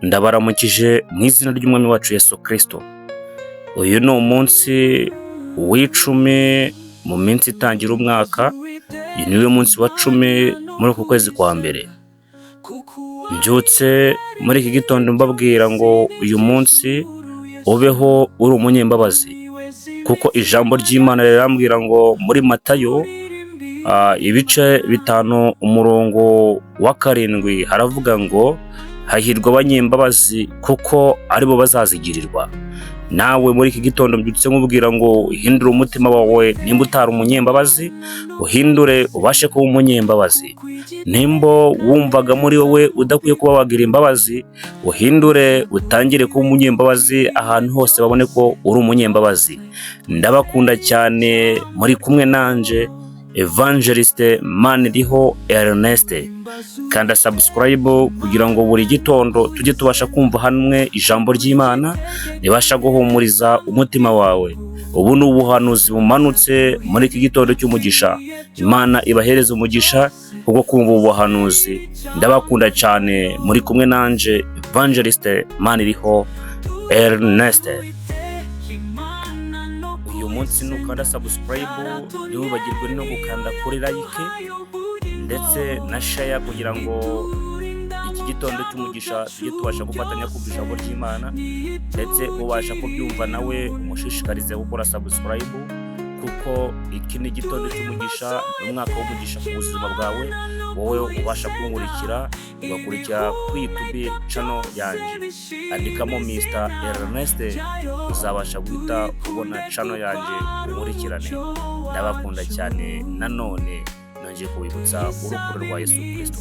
Ndabaramukije mu izina ry'Umwami wacu Yesu Kristo. Uyu ni umunsi w'icumi mu minsi itangira umwaka. Uyu niwe munsi wa 10 muri uku kwezi kwa mbere. Mbyutse muri iki gitondo mbabwira ngo uyu munsi ubeho uri umunyembabazi, kuko ijambo ry'Imana rirambwira ngo muri Matayo ibice 5 umurongo wa 7 haravuga ngo hahirwa abanyembabazi kuko aribo bazazigirirwa. Nawe muri iki gitondo mbyutse nkubwira ngo uhindure umutima wawe, nimba utari umunyembabazi uhindure ubashe kuba umunyembabazi. Nimba wumvaga muri wowe udakwiye kuba wagira imbabazi, uhindure utangire kuba umunyembabazi ahantu hose babone ko uri umunyembabazi. Ndabakunda cyane, muri kumwe nanje Evangeliste Maniriho Ernest. Kanda subscribe kugira ngo buri gitondo tujye tubasha kumva hamwe ijambo ry'Imana ribasha guhumuriza umutima wawe. Ubu ni ubuhanuzi bumanutse muri iki gitondo cy'umugisha. Imana ibahereze umugisha kubwo kumva ubuhanuzi. Ndabakunda cyane, muri kumwe nanje Evangeliste Maniriho Ernest. Uyu munsi nukanda subscribe ntibagirwe no gukanda kuri like ndetse na share kugira ngo iki gitondo cy'umugisha tujye tubasha gufatanya kumva ijambo ry'Imana, ndetse ubasha kubyumva nawe umushishikarize gukora subscribe, kuko iki ni igitondo cy'umugisha, umwaka w'umugisha ku buzima bwawe. Wowe ubasha kunkurikira ugakurikira kuri YouTube channel yanjye, andikamo Mr Ernest, uzabasha guhita ubona channel yanjye unkurikirane. Ndabakunda cyane, nanone nongeye kubibutsa urukundo rwa Yesu Kristo.